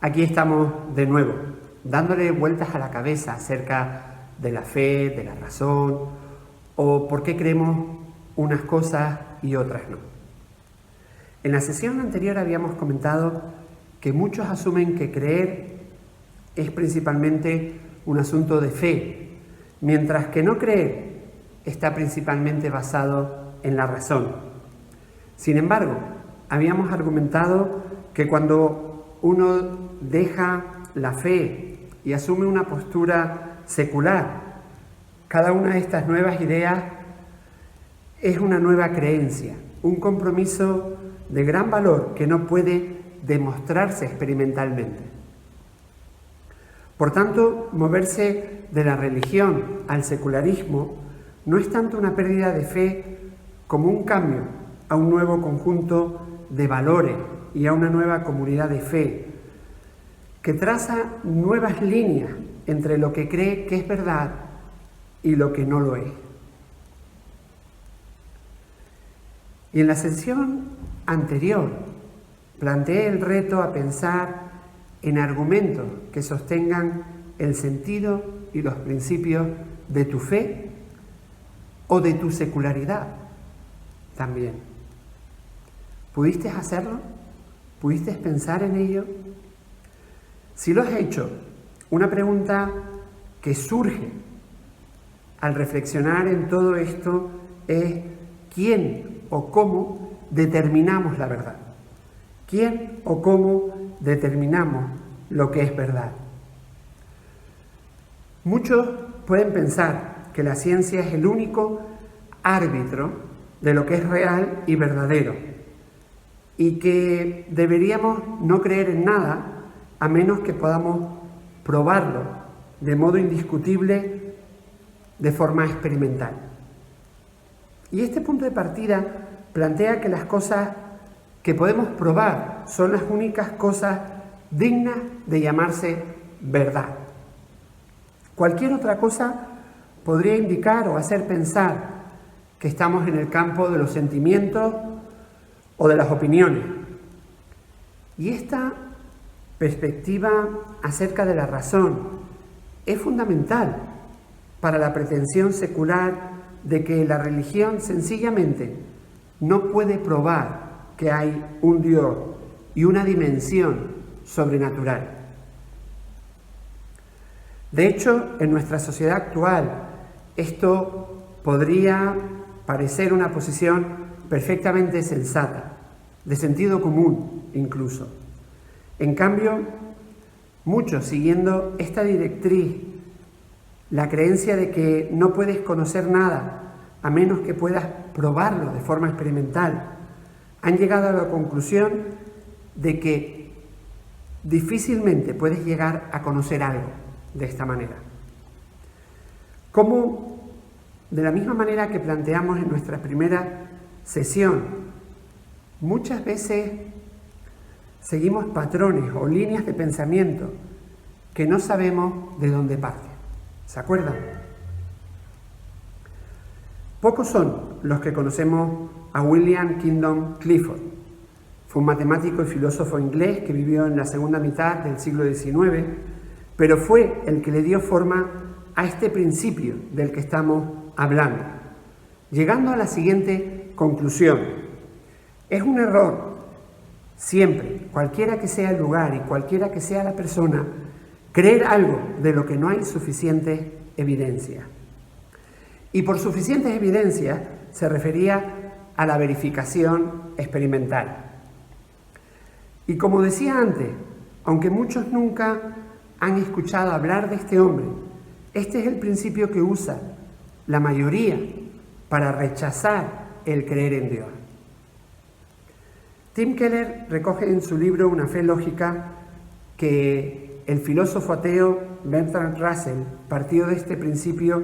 Aquí estamos de nuevo, dándole vueltas a la cabeza acerca de la fe, de la razón, o por qué creemos unas cosas y otras no. En la sesión anterior habíamos comentado que muchos asumen que creer es principalmente un asunto de fe, mientras que no creer está principalmente basado en la razón. Sin embargo, habíamos argumentado que cuando uno deja la fe y asume una postura secular, cada una de estas nuevas ideas es una nueva creencia, un compromiso de gran valor que no puede demostrarse experimentalmente. Por tanto, moverse de la religión al secularismo no es tanto una pérdida de fe como un cambio a un nuevo conjunto de valores y a una nueva comunidad de fe que traza nuevas líneas entre lo que cree que es verdad y lo que no lo es. Y en la sesión anterior planteé el reto a pensar en argumentos que sostengan el sentido y los principios de tu fe o de tu secularidad también. ¿Pudiste hacerlo? ¿Pudiste pensar en ello? Si lo has hecho, una pregunta que surge al reflexionar en todo esto es ¿quién o cómo determinamos la verdad? ¿Quién o cómo determinamos lo que es verdad? Muchos pueden pensar que la ciencia es el único árbitro de lo que es real y verdadero y que deberíamos no creer en nada a menos que podamos probarlo de modo indiscutible de forma experimental. Y este punto de partida plantea que las cosas que podemos probar son las únicas cosas dignas de llamarse verdad. Cualquier otra cosa podría indicar o hacer pensar que estamos en el campo de los sentimientos o de las opiniones. Y esta perspectiva acerca de la razón es fundamental para la pretensión secular de que la religión sencillamente no puede probar que hay un Dios y una dimensión sobrenatural. De hecho, en nuestra sociedad actual, esto podría parecer una posición perfectamente sensata, de sentido común incluso. En cambio, muchos, siguiendo esta directriz, la creencia de que no puedes conocer nada a menos que puedas probarlo de forma experimental, han llegado a la conclusión de que difícilmente puedes llegar a conocer algo de esta manera. Como de la misma manera que planteamos en nuestra primera sesión, muchas veces seguimos patrones o líneas de pensamiento que no sabemos de dónde parten. ¿Se acuerdan? Pocos son los que conocemos a William Kingdon Clifford. Fue un matemático y filósofo inglés que vivió en la segunda mitad del siglo XIX, pero fue el que le dio forma a este principio del que estamos hablando, llegando a la siguiente conclusión. Es un error siempre, cualquiera que sea el lugar y cualquiera que sea la persona, creer algo de lo que no hay suficiente evidencia. Y por suficientes evidencias se refería a la verificación experimental. Y como decía antes, aunque muchos nunca han escuchado hablar de este hombre, este es el principio que usa la mayoría para rechazar el creer en Dios. Tim Keller recoge en su libro Una fe lógica que el filósofo ateo Bertrand Russell partió de este principio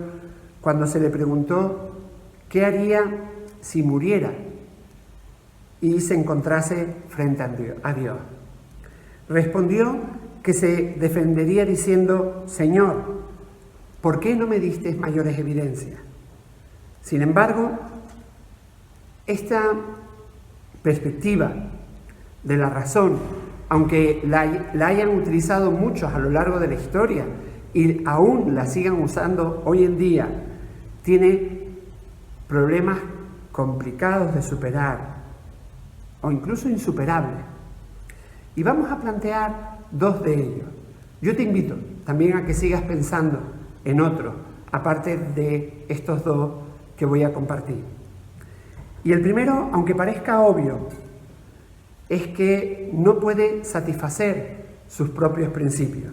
cuando se le preguntó qué haría si muriera y se encontrase frente a Dios. Respondió que se defendería diciendo: Señor, ¿por qué no me diste mayores evidencias? Sin embargo, esta perspectiva de la razón aunque la hayan utilizado muchos a lo largo de la historia y aún la sigan usando hoy en día, tiene problemas complicados de superar o incluso insuperables. Y vamos a plantear dos de ellos. Yo te invito también a que sigas pensando en otros, aparte de estos dos que voy a compartir. Y el primero, aunque parezca obvio, es que no puede satisfacer sus propios principios.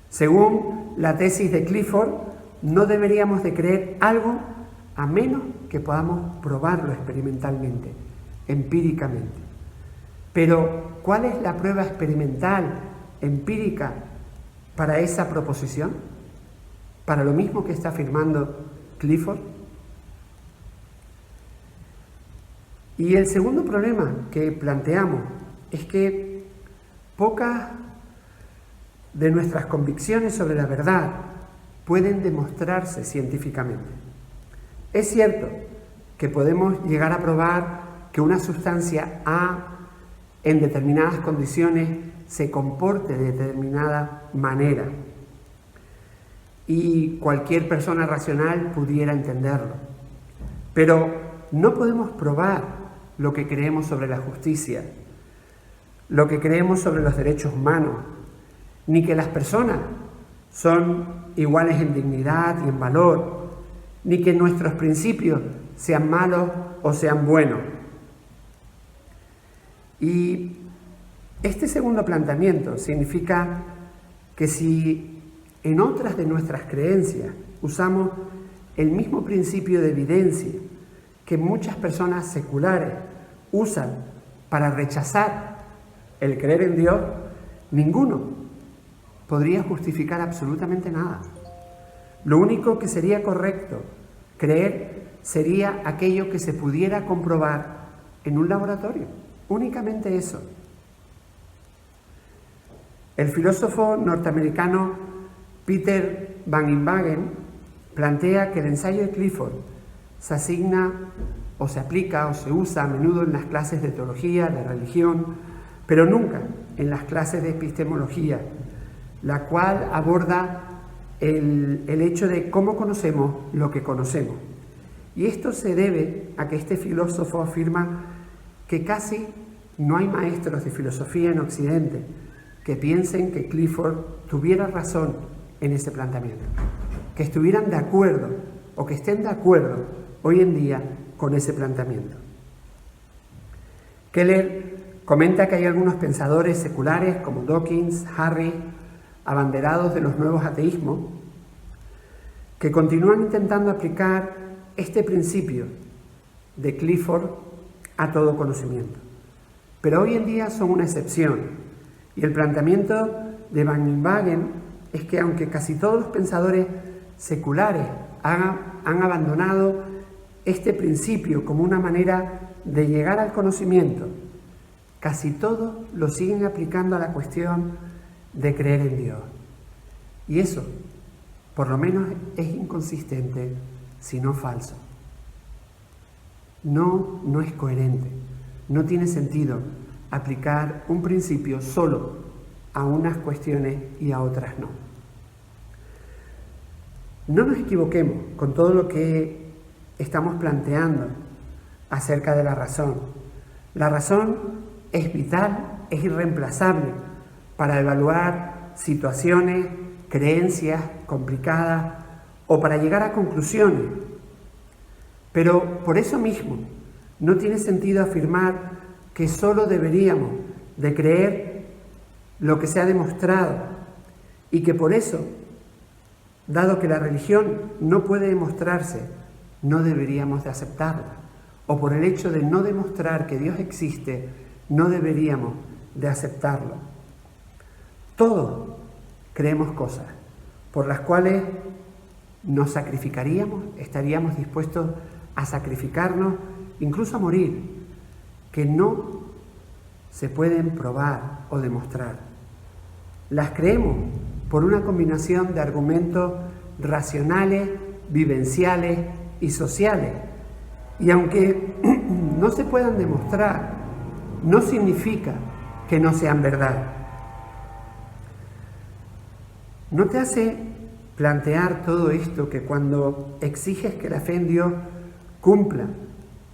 Según la tesis de Clifford, no deberíamos de creer algo a menos que podamos probarlo experimentalmente, empíricamente. Pero, ¿cuál es la prueba experimental, empírica, para esa proposición? ¿Para lo mismo que está afirmando Clifford? Y el segundo problema que planteamos es que pocas de nuestras convicciones sobre la verdad pueden demostrarse científicamente. Es cierto que podemos llegar a probar que una sustancia A en determinadas condiciones se comporte de determinada manera y cualquier persona racional pudiera entenderlo. Pero no podemos probar lo que creemos sobre la justicia, lo que creemos sobre los derechos humanos, ni que las personas son iguales en dignidad y en valor, ni que nuestros principios sean malos o sean buenos. Y este segundo planteamiento significa que si en otras de nuestras creencias usamos el mismo principio de evidencia que muchas personas seculares usan para rechazar el creer en Dios, ninguno podría justificar absolutamente nada. Lo único que sería correcto creer sería aquello que se pudiera comprobar en un laboratorio, únicamente eso. El filósofo norteamericano Peter Van Inwagen plantea que el ensayo de Clifford se asigna o se aplica o se usa a menudo en las clases de teología, de religión, pero nunca en las clases de epistemología, la cual aborda el hecho de cómo conocemos lo que conocemos. Y esto se debe a que este filósofo afirma que casi no hay maestros de filosofía en Occidente que piensen que Clifford tuviera razón en ese planteamiento, que estuvieran de acuerdo o que estén de acuerdo hoy en día con ese planteamiento. Keller comenta que hay algunos pensadores seculares como Dawkins, Harry, abanderados de los nuevos ateísmos, que continúan intentando aplicar este principio de Clifford a todo conocimiento. Pero hoy en día son una excepción, y el planteamiento de Van Inwagen es que aunque casi todos los pensadores seculares han abandonado este principio como una manera de llegar al conocimiento, casi todos lo siguen aplicando a la cuestión de creer en Dios. Y eso, por lo menos, es inconsistente, si no falso. No es coherente, no tiene sentido aplicar un principio solo a unas cuestiones y a otras no. No nos equivoquemos con todo lo que estamos planteando acerca de la razón. La razón es vital, es irreemplazable para evaluar situaciones, creencias complicadas o para llegar a conclusiones. Pero por eso mismo no tiene sentido afirmar que solo deberíamos de creer lo que se ha demostrado y que por eso, dado que la religión no puede demostrarse, no deberíamos de aceptarla. O por el hecho de no demostrar que Dios existe, no deberíamos de aceptarlo. Todos creemos cosas por las cuales nos sacrificaríamos, estaríamos dispuestos a sacrificarnos, incluso a morir, que no se pueden probar o demostrar. Las creemos por una combinación de argumentos racionales, vivenciales y sociales. Y aunque no se puedan demostrar, no significa que no sean verdad. ¿No te hace plantear todo esto que cuando exiges que la fe en Dios cumpla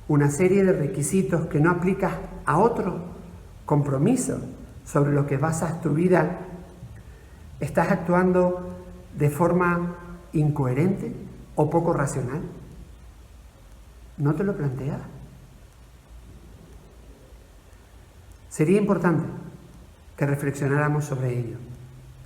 una serie de requisitos que no aplicas a otro compromiso sobre lo que basas tu vida, estás actuando de forma incoherente o poco racional? ¿No te lo planteas? Sería importante que reflexionáramos sobre ello.